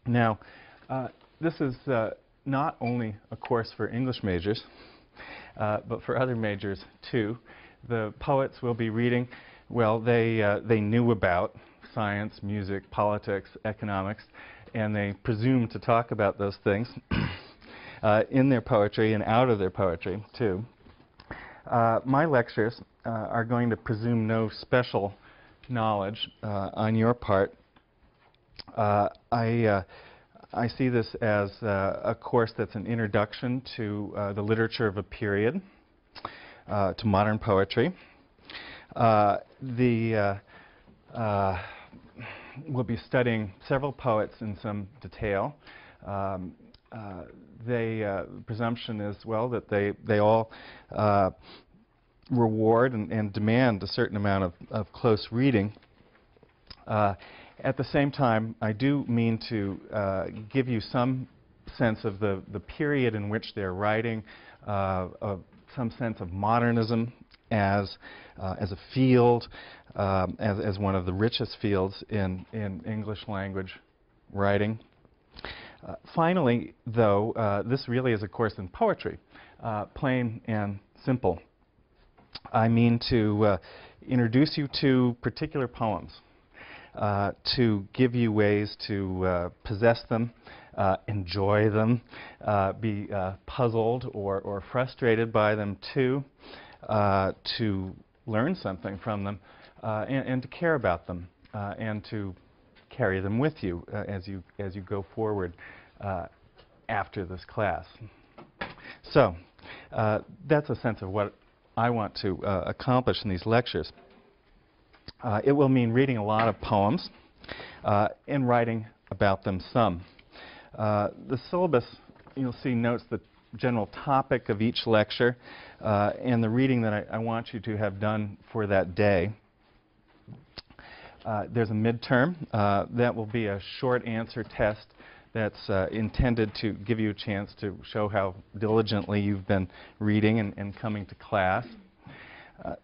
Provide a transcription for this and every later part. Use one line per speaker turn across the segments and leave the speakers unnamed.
Now, this is not only a course for English majors, but for other majors too. The poets will be reading, well, they knew about science, music, politics, economics, and they presume to talk about those things in their poetry and out of their poetry too. My lectures are going to presume no special knowledge on your part. I see this as a course that's an introduction to the literature of a period, to modern poetry. We'll be studying several poets in some detail. The presumption is, well, that they all reward and demand a certain amount of close reading. At the same time, I do mean to give you some sense of the period in which they're writing, some sense of modernism as a field, as one of the richest fields in English language writing. Finally, though, this really is a course in poetry, plain and simple. I mean to introduce you to particular poems, to give you ways to possess them, enjoy them, be puzzled or frustrated by them too, to learn something from them, and to care about them, and to carry them with you as you go forward after this class. So that's a sense of what I want to accomplish in these lectures. It will mean reading a lot of poems and writing about them some. The syllabus, you'll see, notes the general topic of each lecture and the reading that I want you to have done for that day. There's a midterm. That will be a short answer test that's intended to give you a chance to show how diligently you've been reading and coming to class.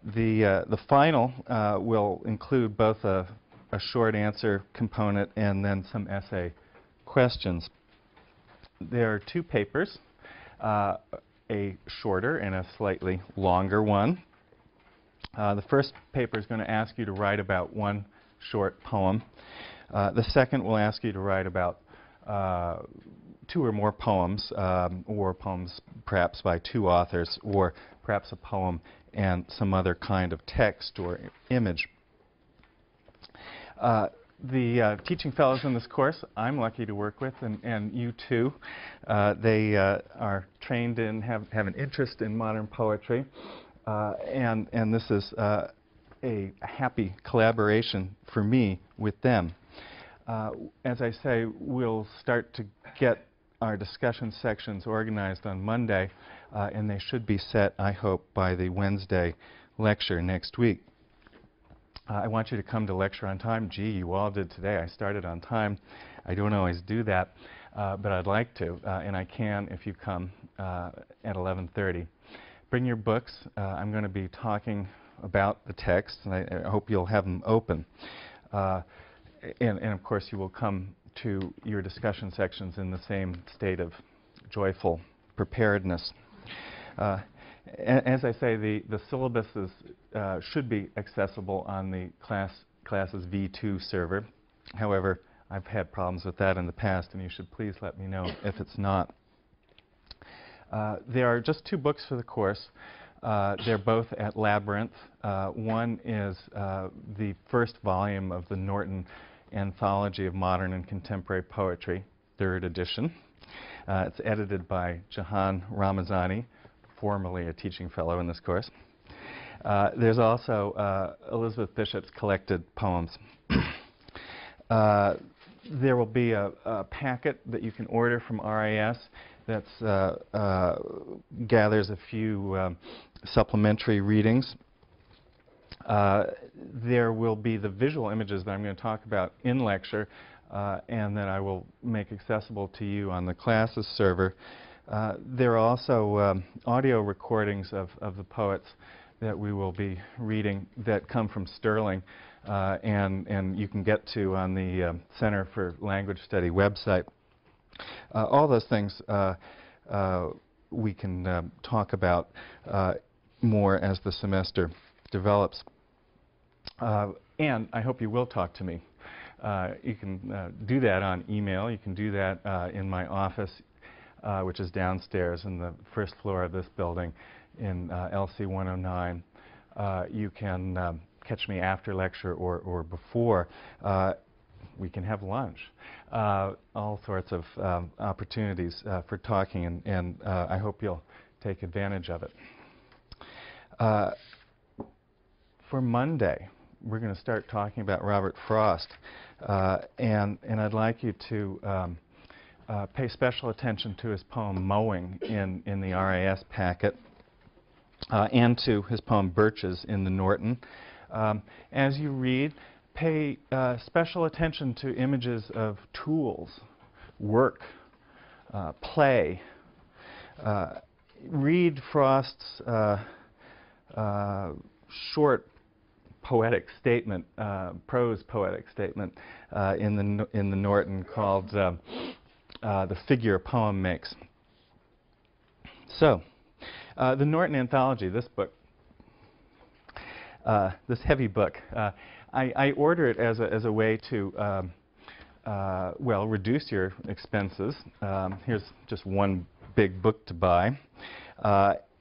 The final will include both a short answer component and then some essay questions. There are two papers, a shorter and a slightly longer one. The first paper is going to ask you to write about one short poem. The second will ask you to write about two or more poems, or poems perhaps by two authors, or perhaps a poem and some other kind of text or image. The teaching fellows in this course I'm lucky to work with, and you too. They are trained in, have an interest in modern poetry, and this is a happy collaboration for me with them. As I say, we'll start to get our discussion sections organized on Monday, and they should be set, I hope, by the Wednesday lecture next week. I want you to come to lecture on time. Gee, you all did today. I started on time. I don't always do that, but I'd like to, and I can if you come at 11:30. Bring your books. I'm going to be talking about the text, and I hope you'll have them open. And of course, you will come to your discussion sections in the same state of joyful preparedness. As I say, the syllabus should be accessible on the classes V2 server. However, I've had problems with that in the past, and you should please let me know if it's not. There are just two books for the course. They're both at Labyrinth. One is the first volume of the Norton Anthology of Modern and Contemporary Poetry, 3rd edition. It's edited by Jahan Ramazani, formerly a teaching fellow in this course. There's also Elizabeth Bishop's collected poems. There will be a packet that you can order from RIS that gathers a few supplementary readings. There will be the visual images that I'm going to talk about in lecture, and that I will make accessible to you on the classes server. There are also audio recordings of the poets that we will be reading that come from Sterling. and you can get to on the Center for Language Study website. All those things we can talk about more as the semester develops. And I hope you will talk to me. You can do that on email. You can do that in my office, which is downstairs in the first floor of this building in LC 109. You can catch me after lecture or before. We can have lunch. All sorts of opportunities for talking, and I hope you'll take advantage of it. For Monday, we're going to start talking about Robert Frost, and I'd like you to pay special attention to his poem Mowing in the RAS packet, and to his poem Birches in the Norton. As you read, pay special attention to images of tools, work, play. Read Frost's short poetic statement, prose poetic statement in the Norton called The Figure a Poem Makes. So, the Norton Anthology, this book, this heavy book, I order it as a way to, well, reduce your expenses. Here's just one big book to buy.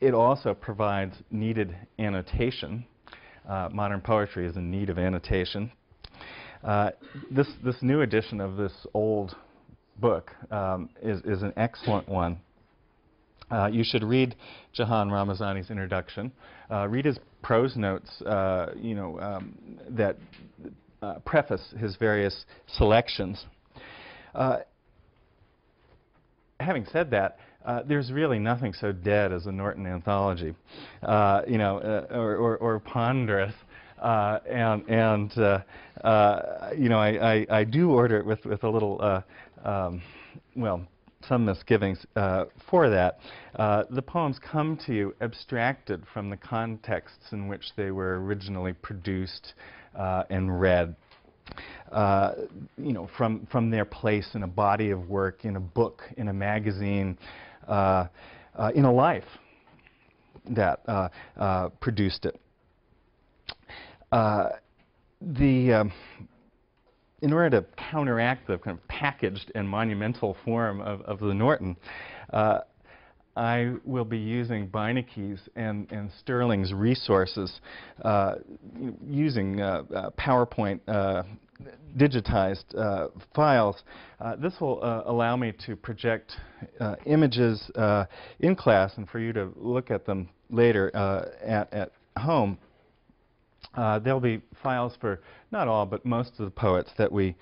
It also provides needed annotation. Modern poetry is in need of annotation. This new edition of this old book is an excellent one. You should read Jahan Ramazani's introduction. Read his prose notes, that preface his various selections. Having said that, there's really nothing so dead as a Norton anthology, or ponderous. I do order it with a little, well, some misgivings for that. The poems come to you abstracted from the contexts in which they were originally produced and read. From their place in a body of work, in a book, in a magazine, in a life that produced it. In order to counteract the kind of packaged and monumental form of the Norton, I will be using Beinecke's and Sterling's resources, using PowerPoint digitized files. This will allow me to project images in class and for you to look at them later at home. There'll be files for not all, but most of the poets that we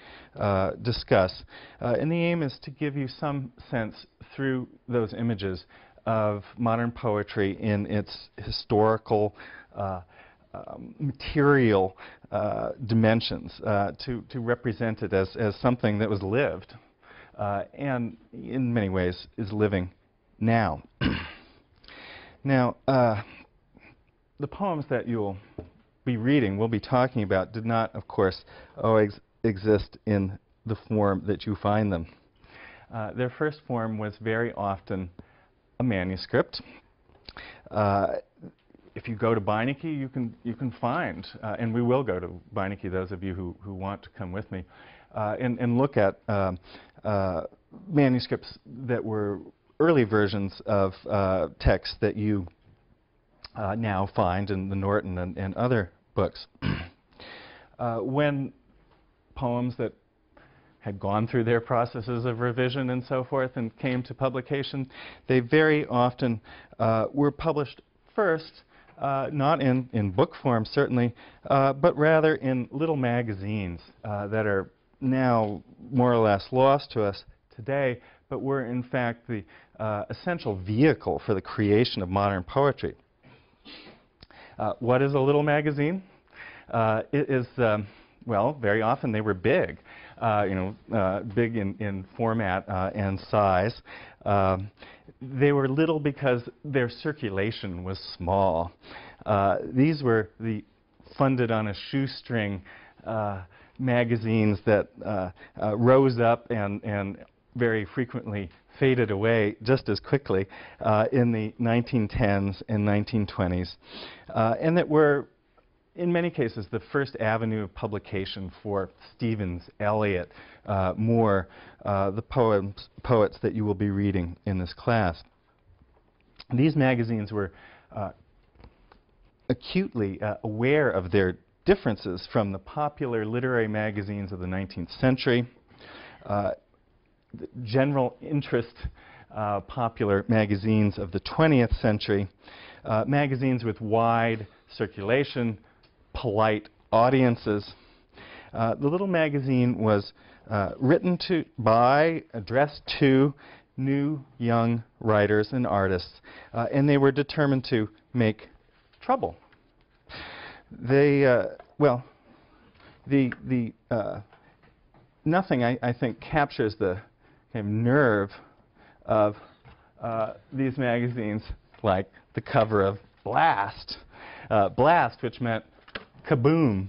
discuss. And the aim is to give you some sense through those images of modern poetry in its historical, material dimensions, to represent it as something that was lived and in many ways is living now. Now, the poems that you'll be reading, we'll be talking about, did not, of course, always exist in the form that you find them. Their first form was very often a manuscript. If you go to Beinecke, you can find, and we will go to Beinecke, those of you who want to come with me, and look at manuscripts that were early versions of texts that you now find in the Norton and other books. When poems that had gone through their processes of revision and so forth and came to publication, they very often were published first, not in book form certainly, but rather in little magazines that are now more or less lost to us today, but were in fact the essential vehicle for the creation of modern poetry. What is a little magazine? It is, well, very often they were big, big in format and size. They were little because their circulation was small. These were the funded on a shoestring magazines that rose up and very frequently faded away just as quickly in the 1910s and 1920s, and that were, in many cases, the first avenue of publication for Stevens, Eliot, Moore, the poets that you will be reading in this class. These magazines were acutely aware of their differences from the popular literary magazines of the 19th century, the general interest popular magazines of the 20th century, magazines with wide circulation, polite audiences. The little magazine was written by, addressed to new young writers and artists, and they were determined to make trouble. They, well, nothing, I think, captures the kind of nerve of these magazines like the cover of Blast. Blast, which meant kaboom.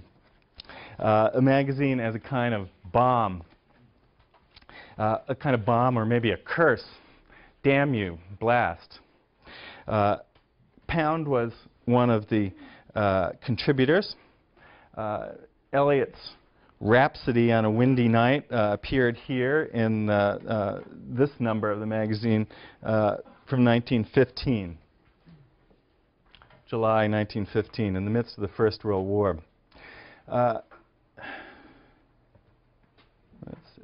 A magazine as a kind of bomb. A kind of bomb or maybe a curse. Damn you, Blast. Pound was one of the contributors. Eliot's Rhapsody on a Windy Night appeared here in this number of the magazine from 1915, July 1915, in the midst of the First World War. Let's see.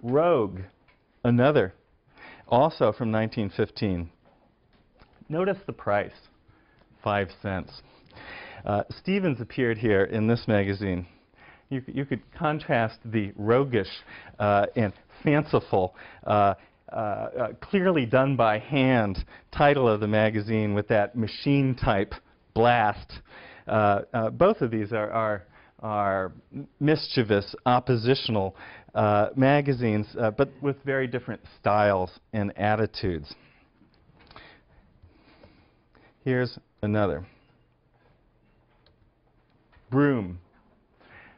Rogue, another, also from 1915. Notice the price, 5 cents. Stevens appeared here in this magazine. You could contrast the roguish and fanciful, clearly done by hand title of the magazine with that machine type Blast. Both of these are mischievous, oppositional magazines, but with very different styles and attitudes. Here's another. Broom.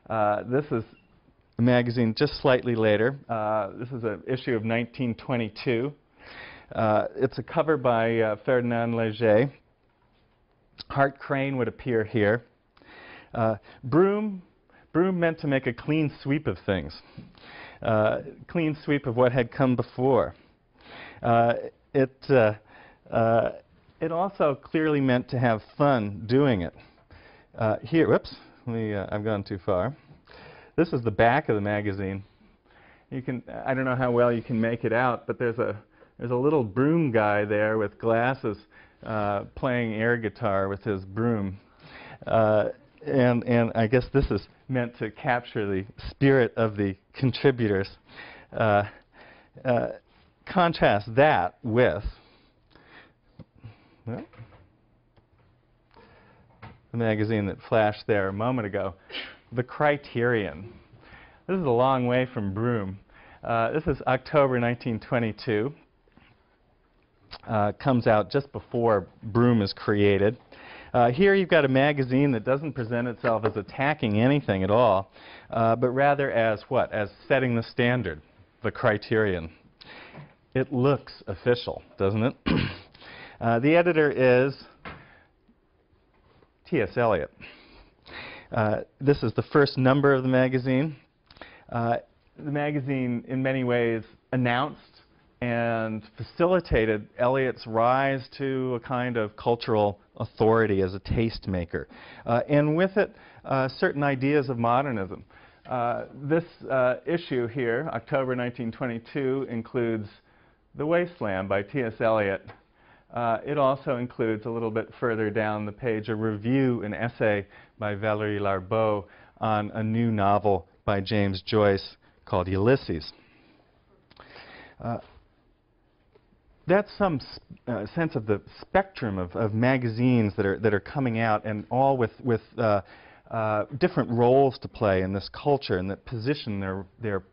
This is a magazine just slightly later. This is an issue of 1922. It's a cover by Ferdinand Léger. Hart Crane would appear here. Broom meant to make a clean sweep of things. Clean sweep of what had come before. It also clearly meant to have fun doing it. Here, whoops, I've gone too far. This is the back of the magazine. You can, I don't know how well you can make it out, but there's a little broom guy there with glasses playing air guitar with his broom. And I guess this is meant to capture the spirit of the contributors. Contrast that with, well, the magazine that flashed there a moment ago, The Criterion. This is a long way from Broom. This is October 1922. Comes out just before Broom is created. Here you've got a magazine that doesn't present itself as attacking anything at all, but rather as what? As setting the standard, The Criterion. It looks official, doesn't it? The editor is T.S. Eliot. This is the first number of the magazine. The magazine, in many ways, announced and facilitated Eliot's rise to a kind of cultural authority as a tastemaker. And with it, certain ideas of modernism. This issue here, October 1922, includes The Wasteland by T.S. Eliot. It also includes, a little bit further down the page, a review, an essay by Valérie Larbaud on a new novel by James Joyce called Ulysses. That's some sense of the spectrum of magazines that are coming out, and all with different roles to play in this culture, and that position their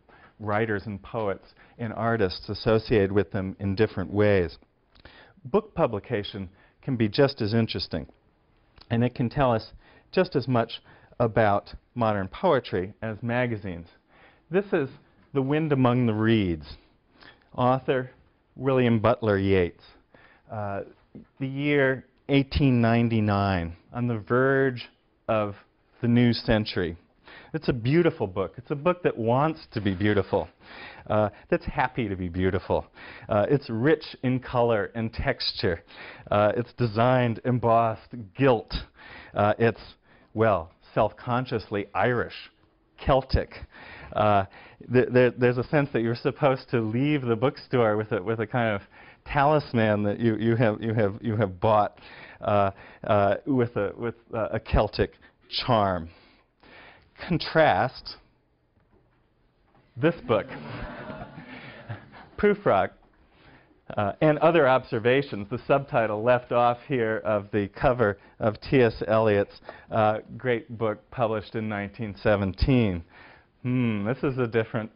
writers and poets and artists associated with them in different ways. Book publication can be just as interesting, and it can tell us just as much about modern poetry as magazines. This is The Wind Among the Reeds, author William Butler Yeats. The year 1899, on the verge of the new century. It's a beautiful book. It's a book that wants to be beautiful, that's happy to be beautiful. It's rich in color and texture. It's designed, embossed, gilt. It's, well, self-consciously Irish, Celtic. There's a sense that you're supposed to leave the bookstore with a kind of talisman that you have bought with a Celtic charm. Contrast this book, Prufrock, and Other Observations, the subtitle left off here of the cover of T.S. Eliot's great book published in 1917. This is a different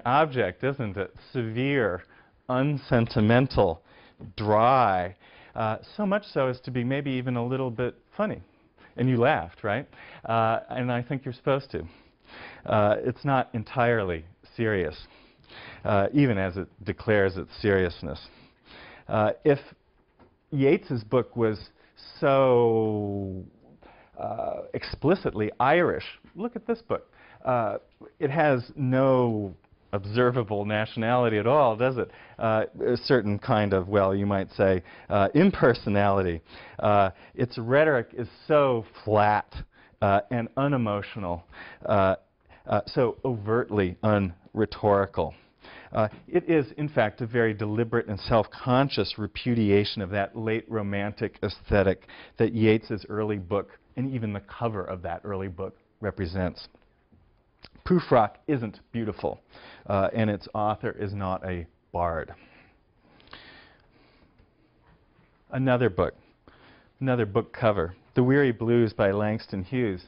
object, isn't it? Severe, unsentimental, dry, so much so as to be maybe even a little bit funny. And you laughed, right? And I think you're supposed to. It's not entirely serious, even as it declares its seriousness. If Yeats's book was so explicitly Irish, look at this book. It has no observable nationality at all, does it? A certain kind of, well, you might say, impersonality. Its rhetoric is so flat and unemotional, so overtly unrhetorical. It is, in fact, a very deliberate and self-conscious repudiation of that late Romantic aesthetic that Yeats's early book, and even the cover of that early book, represents. Prufrock isn't beautiful, and its author is not a bard. Another book cover, The Weary Blues by Langston Hughes,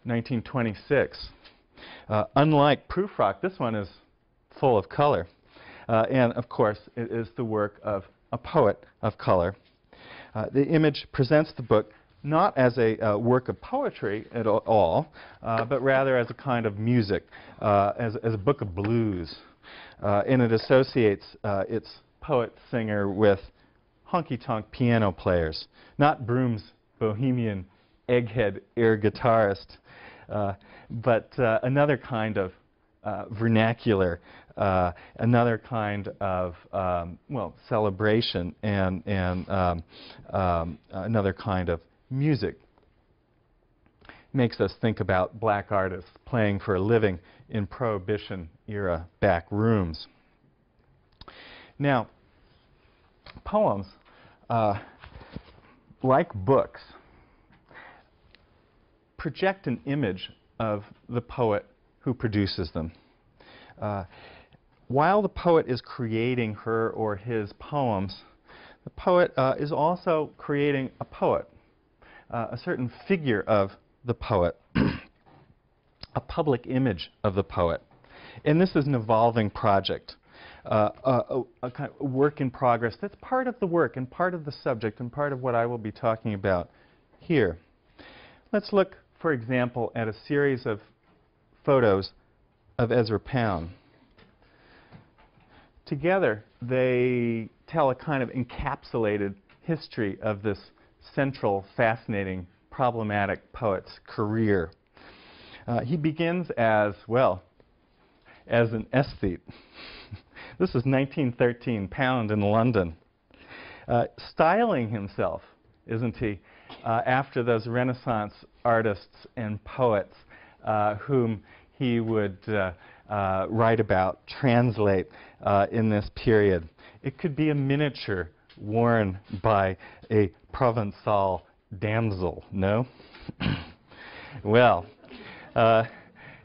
1926. Unlike Prufrock, this one is full of color. And, of course, it is the work of a poet of color. The image presents the book not as a work of poetry at all, but rather as a kind of music, as a book of blues. And it associates its poet-singer with honky-tonk piano players, not Broom's bohemian egghead air guitarist, but another kind of vernacular, another kind of, well, celebration and another kind of music. Makes us think about black artists playing for a living in Prohibition-era back rooms. Now, poems, like books, project an image of the poet who produces them. While the poet is creating her or his poems, the poet is also creating a poet, a certain figure of the poet, a public image of the poet. And this is an evolving project, a kind of work in progress that's part of the work and part of the subject and part of what I will be talking about here. Let's look, for example, at a series of photos of Ezra Pound. Together, they tell a kind of encapsulated history of this central, fascinating, problematic poet's career. He begins as, well, as an aesthete. This is 1913, Pound in London. Styling himself, isn't he, after those Renaissance artists and poets whom he would write about, translate in this period. It could be a miniature worn by a Provençal damsel, no? Well,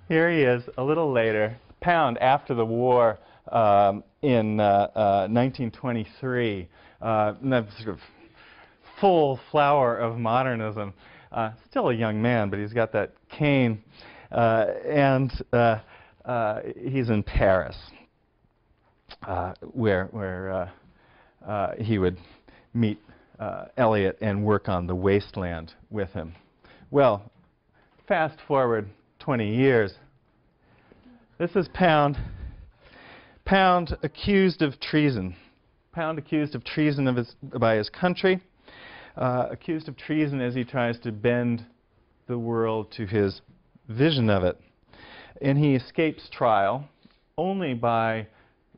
here he is a little later, Pound after the war in 1923, the sort of full flower of modernism. Still a young man, but he's got that cane, and he's in Paris, where he would meet Eliot and work on The Wasteland with him, Well, fast forward 20 years. This is Pound. Pound accused of treason. Pound accused of treason by his country. Accused of treason as he tries to bend the world to his vision of it. And he escapes trial only by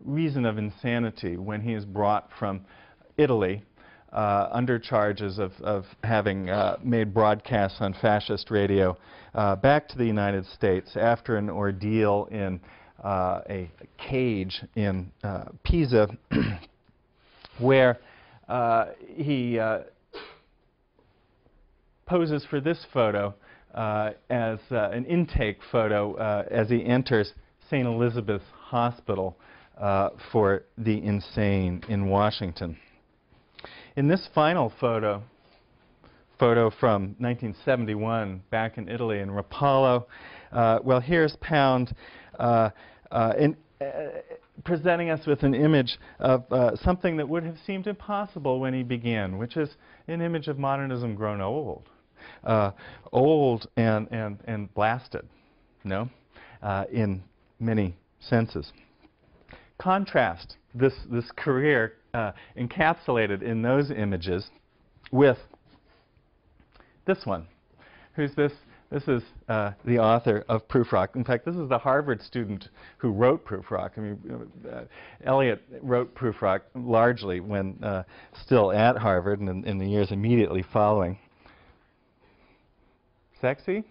reason of insanity when he is brought from Italy under charges of having made broadcasts on fascist radio back to the United States after an ordeal in a cage in Pisa where he poses for this photo as an intake photo as he enters St. Elizabeth's Hospital for the insane in Washington. In this final photo from 1971 back in Italy in Rapallo, well, here's Pound presenting us with an image of something that would have seemed impossible when he began, which is an image of modernism grown old. Old and blasted, no? In many senses. Contrast this career encapsulated in those images with this one. Who's this? This is the author of Prufrock. In fact, this is the Harvard student who wrote Prufrock. I mean, Eliot wrote Prufrock largely when still at Harvard and in the years immediately following. Sexy?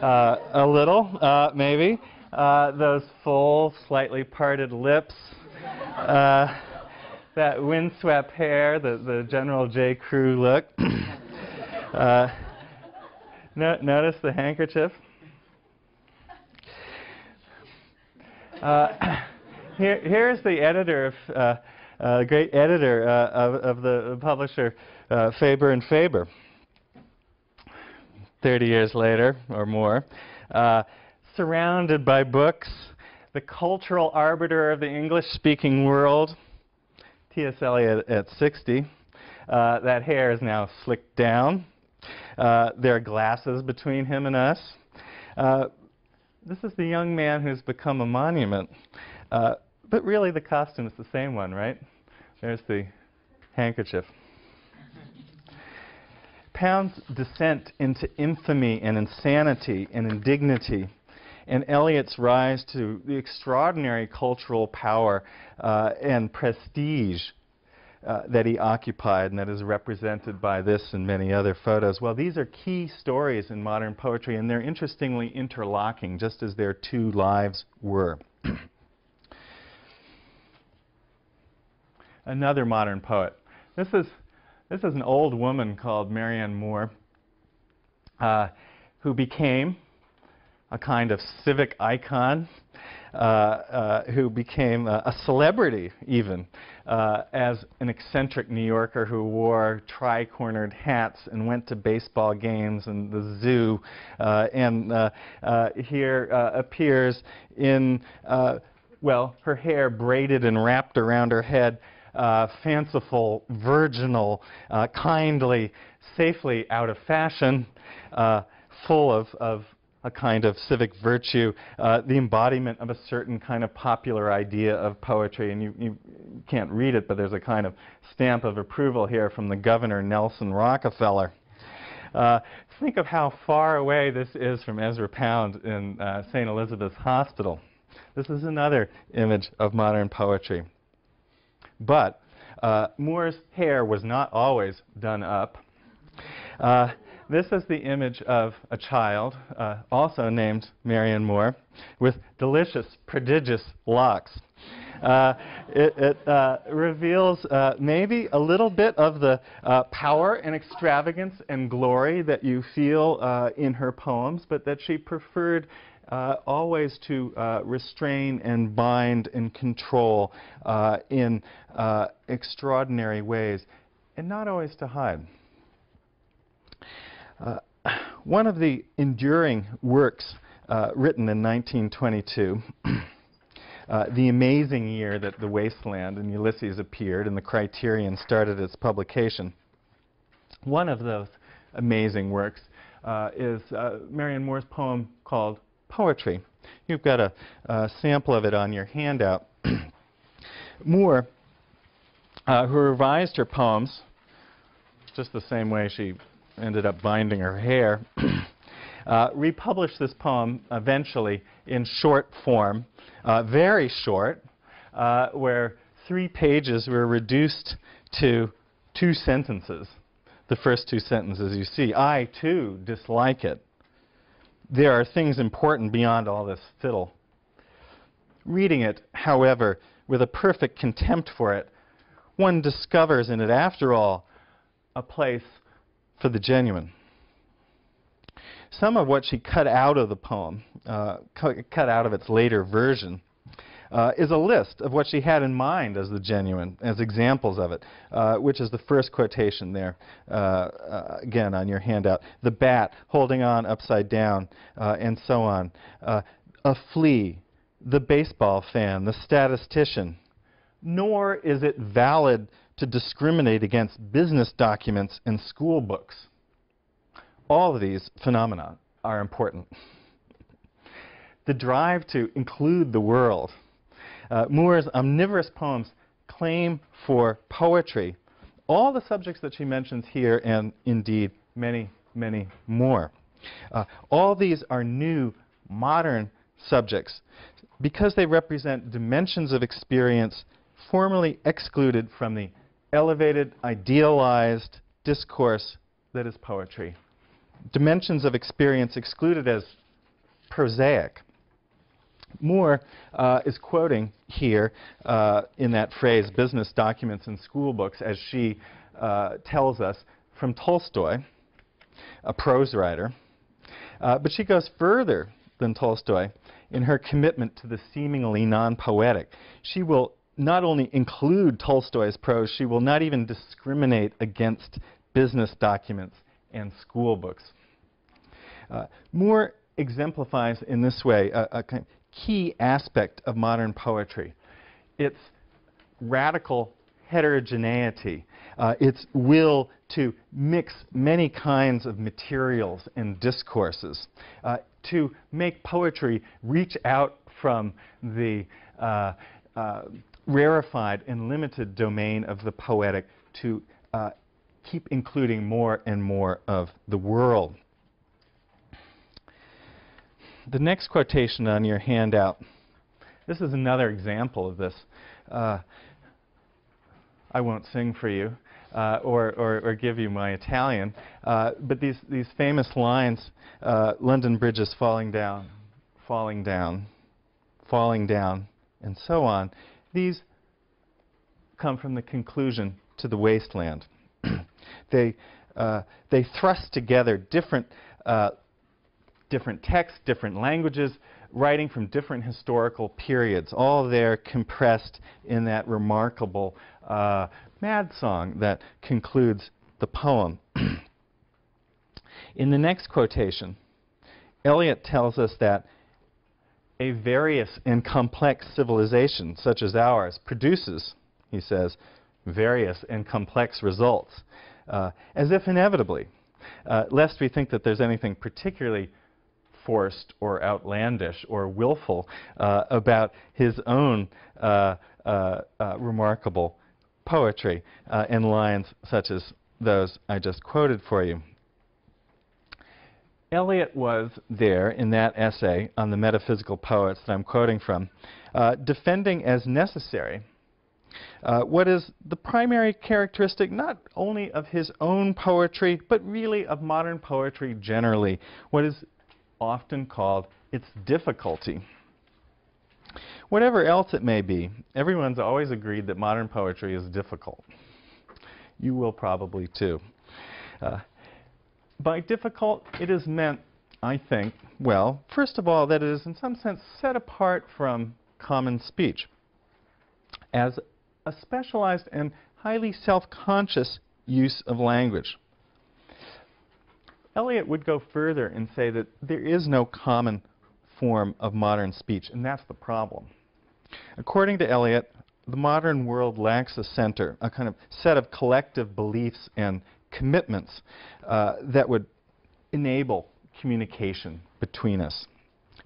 A little, maybe. Those full, slightly parted lips. That windswept hair, the General J. Crew look. Notice the handkerchief. Here's the editor, the great editor of the publisher Faber and Faber. 30 years later or more, surrounded by books, the cultural arbiter of the English-speaking world, T.S. Eliot at 60. That hair is now slicked down. There are glasses between him and us. This is the young man who's become a monument. But really the costume is the same one, right? There's the handkerchief. Pound's descent into infamy and insanity and indignity, and Eliot's rise to the extraordinary cultural power and prestige that he occupied, and that is represented by this and many other photos. Well, these are key stories in modern poetry, and they're interestingly interlocking, just as their two lives were. Another modern poet. This is an old woman called Marianne Moore, who became a kind of civic icon, who became a celebrity even, as an eccentric New Yorker who wore tri-cornered hats and went to baseball games and the zoo, and here appears in, well, her hair braided and wrapped around her head, fanciful, virginal, kindly, safely out of fashion, full of a kind of civic virtue, the embodiment of a certain kind of popular idea of poetry. And you can't read it, but there's a kind of stamp of approval here from the governor, Nelson Rockefeller. Think of how far away this is from Ezra Pound in St. Elizabeth's Hospital. This is another image of modern poetry. But Moore's hair was not always done up. This is the image of a child, also named Marianne Moore, with delicious, prodigious locks. It reveals maybe a little bit of the power and extravagance and glory that you feel in her poems, but that she preferred always to restrain and bind and control in extraordinary ways, and not always to hide. One of the enduring works written in 1922, the amazing year that The Wasteland and Ulysses appeared and the Criterion started its publication, one of those amazing works is Marianne Moore's poem called Poetry. You've got a sample of it on your handout. Moore, who revised her poems, just the same way she ended up binding her hair, republished this poem eventually in short form, very short, where 3 pages were reduced to 2 sentences. The first 2 sentences you see, I too dislike it. There are things important beyond all this fiddle. Reading it, however, with a perfect contempt for it, one discovers in it, after all, a place for the genuine. Some of what she cut out of the poem, cut out of its later version, is a list of what she had in mind as the genuine, as examples of it, which is the first quotation there, again on your handout. The bat holding on upside down, and so on. A flea, the baseball fan, the statistician. Nor is it valid to discriminate against business documents and school books. All of these phenomena are important. The drive to include the world. Moore's omnivorous poems claim for poetry all the subjects that she mentions here, and indeed many, many more. All these are new, modern subjects because they represent dimensions of experience formerly excluded from the elevated, idealized discourse that is poetry. Dimensions of experience excluded as prosaic. Moore is quoting here in that phrase, business documents and school books, as she tells us, from Tolstoy, a prose writer. But she goes further than Tolstoy in her commitment to the seemingly non-poetic. She will not only include Tolstoy's prose, she will not even discriminate against business documents and school books. Moore exemplifies in this way a kind of key aspect of modern poetry. Its radical heterogeneity, its will to mix many kinds of materials and discourses, to make poetry reach out from the rarefied and limited domain of the poetic to keep including more and more of the world. The next quotation on your handout, this is another example of this. I won't sing for you or give you my Italian, but these famous lines, London Bridge is falling down, falling down, falling down, and so on, these come from the conclusion to The Wasteland. They thrust together different texts, different languages, writing from different historical periods, all there compressed in that remarkable mad song that concludes the poem. In the next quotation, Eliot tells us that a various and complex civilization such as ours produces, he says, various and complex results, as if inevitably, lest we think that there's anything particularly forced or outlandish or willful about his own remarkable poetry and lines such as those I just quoted for you. Eliot was there in that essay on the metaphysical poets that I'm quoting from, defending as necessary what is the primary characteristic not only of his own poetry, but really of modern poetry generally, what is often called its difficulty. Whatever else it may be, everyone's always agreed that modern poetry is difficult. You will probably too. By difficult, it is meant, I think, well, first of all, that it is in some sense set apart from common speech as a specialized and highly self-conscious use of language. Eliot would go further and say that there is no common form of modern speech, and that's the problem. According to Eliot, the modern world lacks a center, a kind of set of collective beliefs and commitments that would enable communication between us.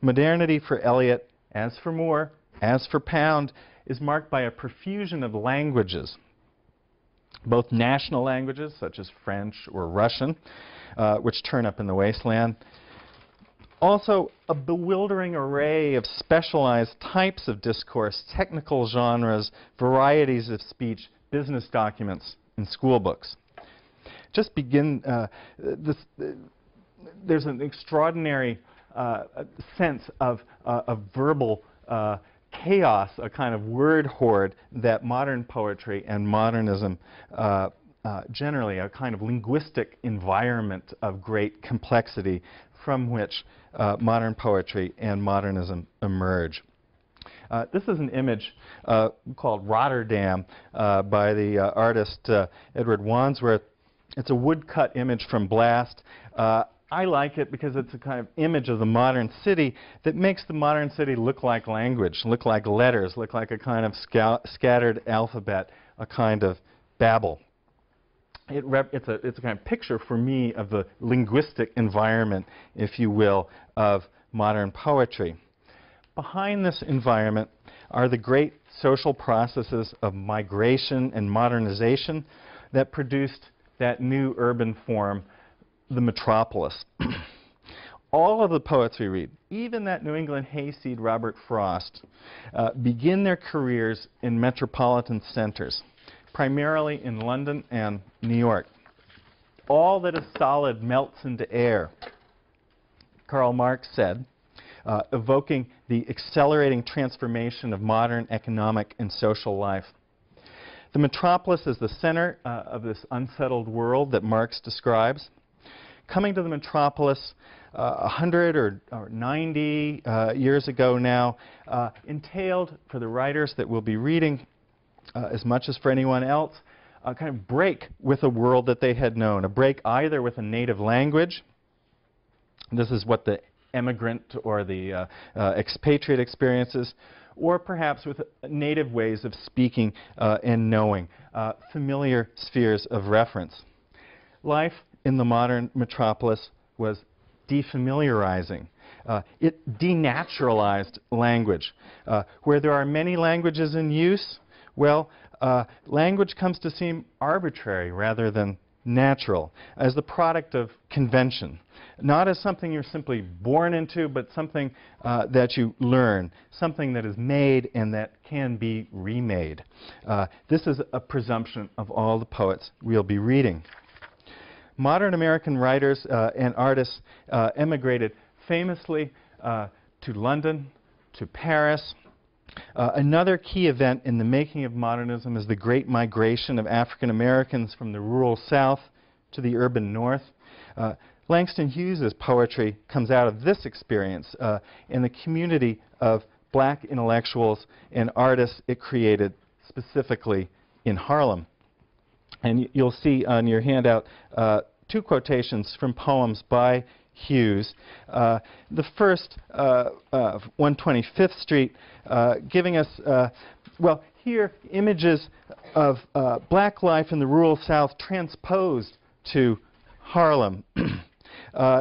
Modernity for Eliot, as for Moore, as for Pound, is marked by a profusion of languages, both national languages, such as French or Russian, which turn up in the wasteland. Also, a bewildering array of specialized types of discourse, technical genres, varieties of speech, business documents, and school books. Just begin, there's an extraordinary sense of verbal chaos, a kind of word horde that modern poetry and modernism generally, a kind of linguistic environment of great complexity from which modern poetry and modernism emerge. This is an image called Rotterdam by the artist Edward Wansworth. It's a woodcut image from Blast. I like it because it's a kind of image of the modern city that makes the modern city look like language, look like letters, look like a kind of scattered alphabet, a kind of babble. It's a kind of picture for me of the linguistic environment, if you will, of modern poetry. Behind this environment are the great social processes of migration and modernization that produced that new urban form, the metropolis. All of the poets we read, even that New England hayseed Robert Frost, begin their careers in metropolitan centers, primarily in London and New York. All that is solid melts into air, Karl Marx said, evoking the accelerating transformation of modern economic and social life. The metropolis is the center of this unsettled world that Marx describes. Coming to the metropolis 100 or 90 years ago now entailed, for the writers that we'll be reading, as much as for anyone else, a kind of break with a world that they had known, a break either with a native language. This is what the emigrant or the expatriate experiences, or perhaps with native ways of speaking and knowing, familiar spheres of reference. Life in the modern metropolis was defamiliarizing. It denaturalized language. Where there are many languages in use, well, language comes to seem arbitrary rather than natural, as the product of convention. Not as something you're simply born into, but something that you learn, something that is made and that can be remade. This is a presumption of all the poets we'll be reading. Modern American writers and artists emigrated famously to London, to Paris. Another key event in the making of modernism is the great migration of African Americans from the rural South to the urban North. Langston Hughes's poetry comes out of this experience in the community of black intellectuals and artists it created specifically in Harlem. And you'll see on your handout two quotations from poems by Hughes. The first, 125th Street, giving us, well, here images of black life in the rural South transposed to Harlem.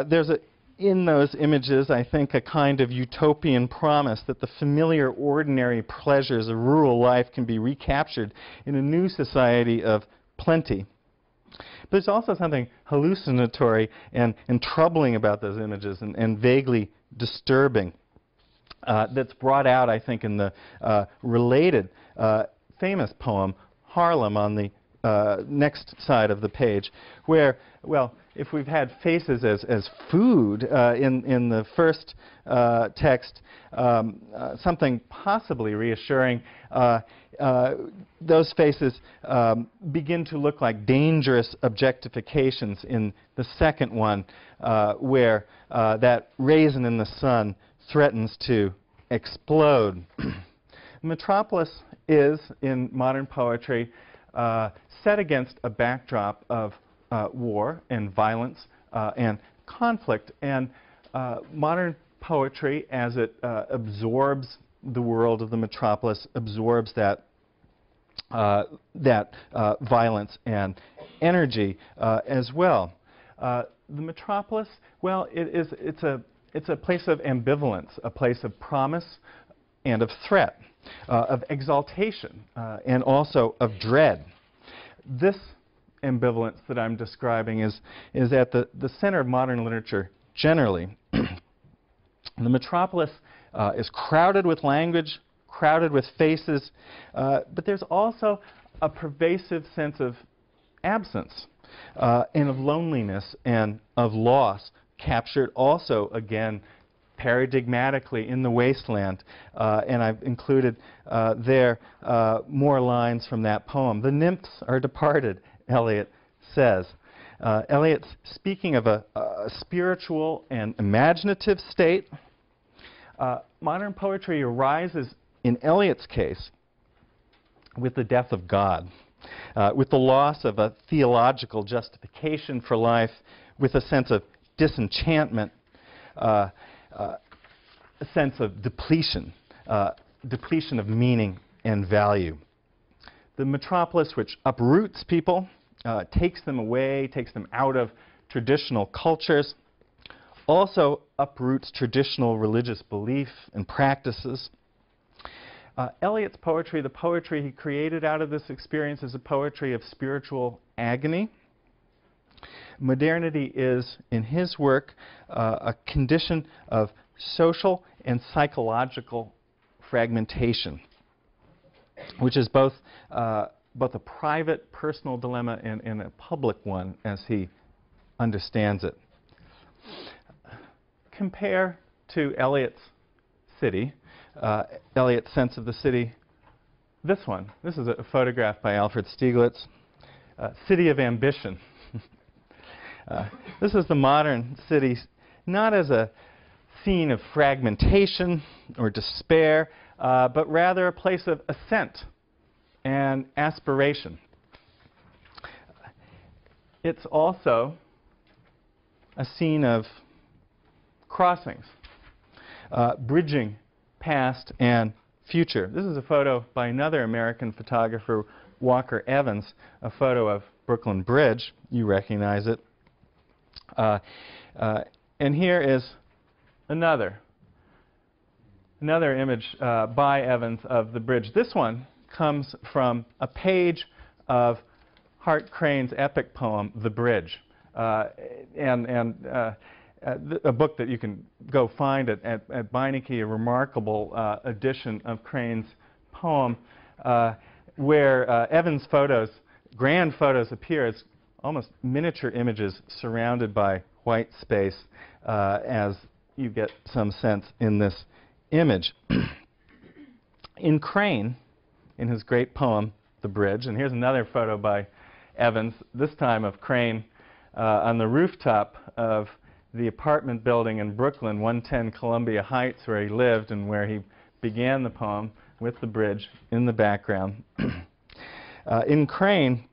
There's in those images, I think, a kind of utopian promise that the familiar, ordinary pleasures of rural life can be recaptured in a new society of plenty. But there's also something hallucinatory and troubling about those images and vaguely disturbing that's brought out, I think, in the related famous poem, Harlem, on the next side of the page, where, well, if we've had faces as food in the first text, something possibly reassuring, those faces begin to look like dangerous objectifications in the second one, where that raisin in the sun threatens to explode. Metropolis is, in modern poetry, set against a backdrop of war and violence and conflict. And modern poetry, as it absorbs the world of the metropolis, absorbs that violence and energy as well. The metropolis, well, it's a place of ambivalence, a place of promise and of threat, of exaltation, and also of dread. This ambivalence that I'm describing is at the center of modern literature generally. The metropolis is crowded with language, crowded with faces, but there's also a pervasive sense of absence and of loneliness and of loss, captured also, again, paradigmatically in the wasteland. And I've included there more lines from that poem. The nymphs are departed, Eliot says. Eliot's speaking of a spiritual and imaginative state. Modern poetry arises, in Eliot's case, with the death of God, with the loss of a theological justification for life, with a sense of disenchantment, a sense of depletion, depletion of meaning and value. The metropolis, which uproots people, takes them away, takes them out of traditional cultures, also uproots traditional religious belief and practices. Eliot's poetry, the poetry he created out of this experience, is a poetry of spiritual agony. Modernity is, in his work, a condition of social and psychological fragmentation, which is both a private, personal dilemma and a public one, as he understands it. Compare to Eliot's city, Eliot's sense of the city, this one. This is a photograph by Alfred Stieglitz, City of Ambition. This is the modern city, not as a scene of fragmentation or despair, but rather a place of ascent and aspiration. It's also a scene of crossings, bridging past and future. This is a photo by another American photographer, Walker Evans, a photo of Brooklyn Bridge. You recognize it. And here is another image by Evans of the bridge. This one comes from a page of Hart Crane's epic poem, The Bridge, a book that you can go find at Beinecke, a remarkable edition of Crane's poem, where Evans' photos, grand photos, appear as almost miniature images surrounded by white space, as you get some sense in this image. In Crane, in his great poem, The Bridge, and here's another photo by Evans, this time of Crane on the rooftop of the apartment building in Brooklyn, 110 Columbia Heights, where he lived and where he began the poem with the bridge in the background. In Crane,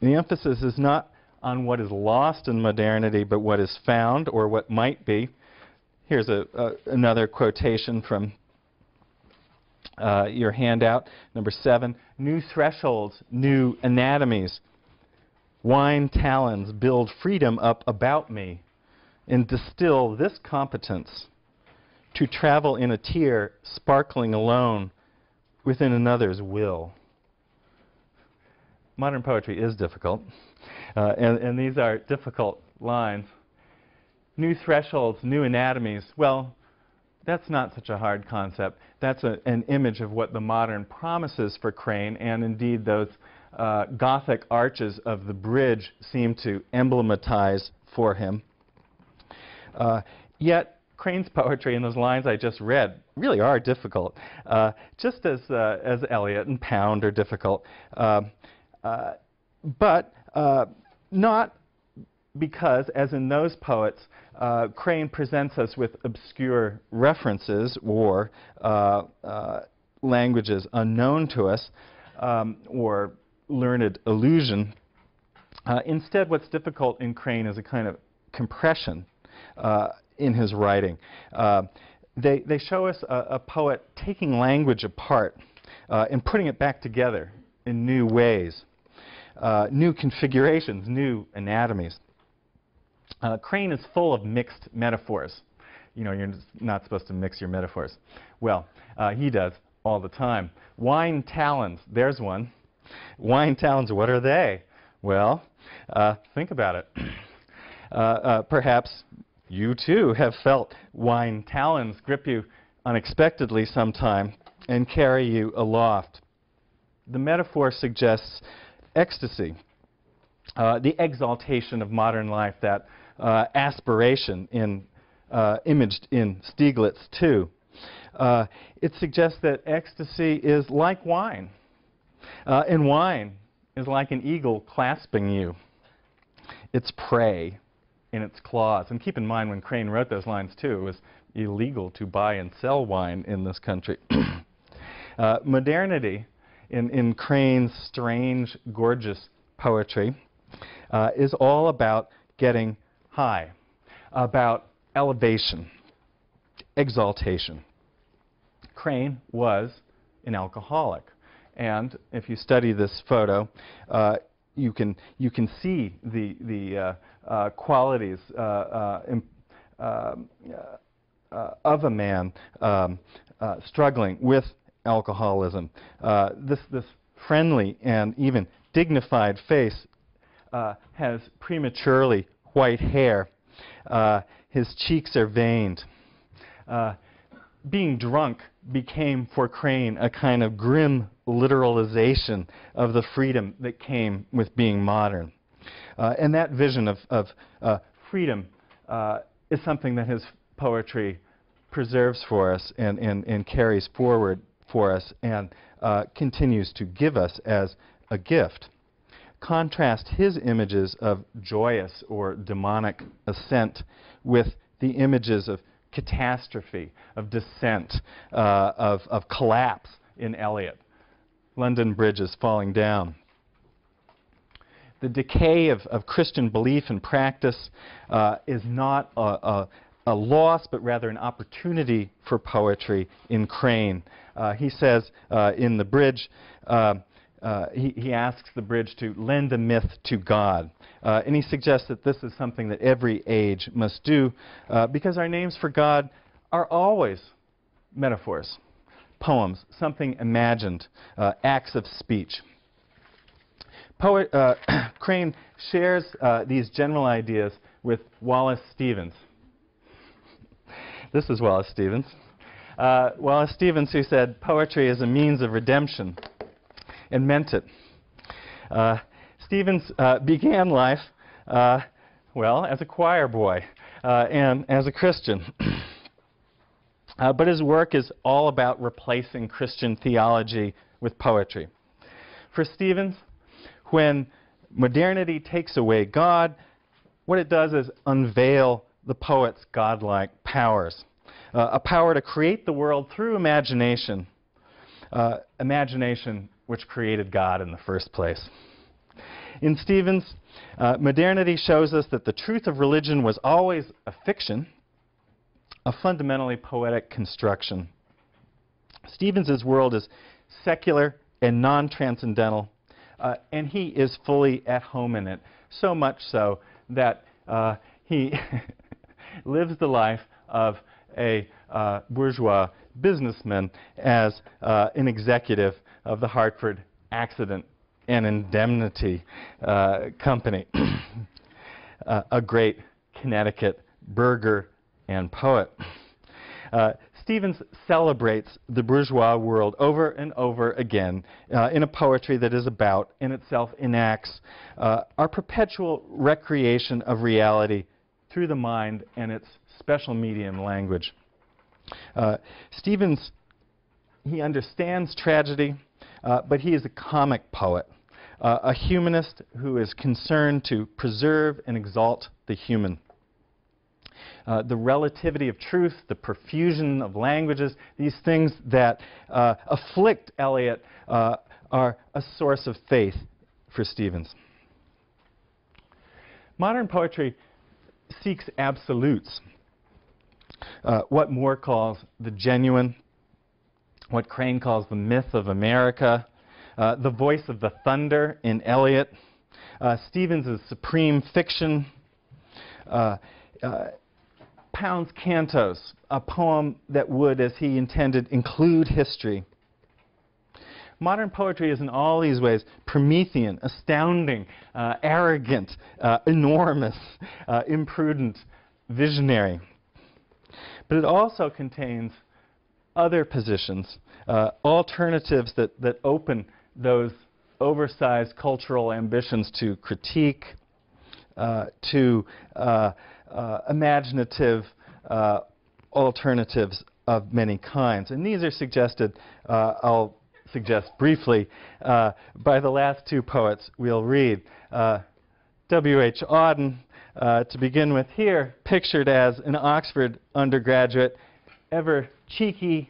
the emphasis is not on what is lost in modernity, but what is found or what might be. Here's another quotation from your handout, number 7. New thresholds, new anatomies. Wine talons build freedom up about me and distill this competence to travel in a tear sparkling alone within another's will. Modern poetry is difficult, and these are difficult lines. New thresholds, new anatomies. Well, that's not such a hard concept. That's an image of what the modern promises for Crane, and indeed those Gothic arches of the bridge seem to emblematize for him. Yet Crane's poetry and those lines I just read really are difficult, just as Eliot and Pound are difficult, but not because, as in those poets, Crane presents us with obscure references or languages unknown to us, or learned allusion. Instead, what's difficult in Crane is a kind of compression in his writing. They show us a poet taking language apart and putting it back together in new ways, new configurations, new anatomies. Crane is full of mixed metaphors. You know, you're not supposed to mix your metaphors. Well, he does all the time. Wine talons, there's one. Wine talons, what are they? Well, think about it. Perhaps you too have felt wine talons grip you unexpectedly sometime and carry you aloft. The metaphor suggests ecstasy, the exaltation of modern life, that aspiration imaged in Stieglitz too. It suggests that ecstasy is like wine, and wine is like an eagle clasping you. Its prey in its claws. And keep in mind, when Crane wrote those lines too, it was illegal to buy and sell wine in this country. Modernity, in Crane's strange, gorgeous poetry, is all about getting high, about elevation, exaltation. Crane was an alcoholic, and if you study this photo, you can see the qualities of a man struggling with alcoholism. This friendly and even dignified face has prematurely white hair. His cheeks are veined. Being drunk became for Crane a kind of grim literalization of the freedom that came with being modern. And that vision of freedom is something that his poetry preserves for us and carries forward for us and continues to give us as a gift. Contrast his images of joyous or demonic ascent with the images of catastrophe, of descent, of collapse in Eliot. London Bridge is falling down. The decay of Christian belief and practice is not a loss, but rather an opportunity for poetry in Crane. He says in the bridge, he asks the bridge to lend a myth to God. And he suggests that this is something that every age must do because our names for God are always metaphors, poems, something imagined, acts of speech. Crane shares these general ideas with Wallace Stevens. This is Wallace Stevens. Wallace Stevens, who said, "Poetry is a means of redemption," and meant it. Stevens began life, well, as a choir boy and as a Christian. But his work is all about replacing Christian theology with poetry. For Stevens, when modernity takes away God, what it does is unveil the poet's godlike powers, a power to create the world through imagination, imagination which created God in the first place. In Stevens, modernity shows us that the truth of religion was always a fiction, a fundamentally poetic construction. Stevens's world is secular and non-transcendental, and he is fully at home in it, so much so that he lives the life of a bourgeois businessman as an executive of the Hartford Accident and Indemnity Company, a great Connecticut burgher and poet. Stevens celebrates the bourgeois world over and over again in a poetry that is about and itself enacts our perpetual recreation of reality through the mind and its special medium, language. Stevens, he understands tragedy, but he is a comic poet, a humanist who is concerned to preserve and exalt the human. The relativity of truth, the profusion of languages, these things that afflict Eliot are a source of faith for Stevens. Modern poetry seeks absolutes, what Moore calls the genuine, what Crane calls the myth of America, the voice of the thunder in Eliot, Stevens' supreme fiction, Pound's Cantos, a poem that would, as he intended, include history. Modern poetry is in all these ways Promethean, astounding, arrogant, enormous, imprudent, visionary. But it also contains other positions, alternatives that open those oversized cultural ambitions to critique, to imaginative alternatives of many kinds. And these are suggested, I'll suggest briefly, by the last two poets we'll read. W.H. Auden, to begin with here, pictured as an Oxford undergraduate, ever cheeky,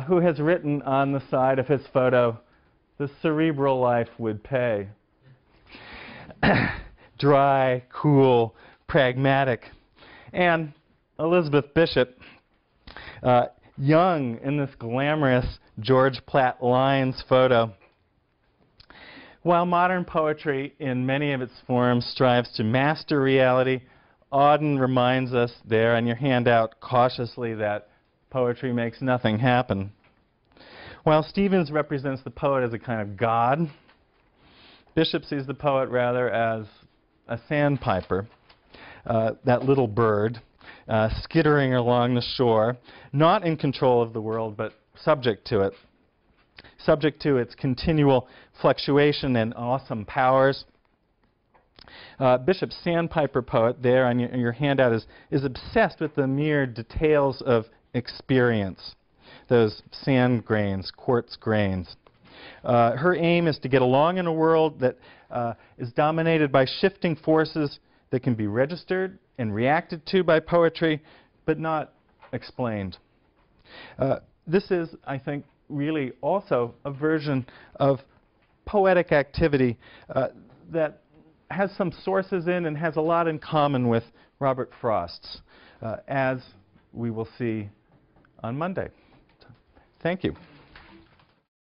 who has written on the side of his photo, "The cerebral life would pay." Dry, cool, pragmatic. And Elizabeth Bishop, young in this glamorous George Platt Lyons photo. While modern poetry in many of its forms strives to master reality, Auden reminds us there on your handout cautiously that poetry makes nothing happen. While Stevens represents the poet as a kind of god, Bishop sees the poet rather as a sandpiper, that little bird, skittering along the shore, not in control of the world, but subject to it, subject to its continual fluctuation and awesome powers. Bishop's sandpiper poet there on your handout is obsessed with the mere details of experience, those sand grains, quartz grains. Her aim is to get along in a world that is dominated by shifting forces that can be registered and reacted to by poetry, but not explained. This is, I think, really also a version of poetic activity that has some sources in and has a lot in common with Robert Frost's, as we will see on Monday. Thank you.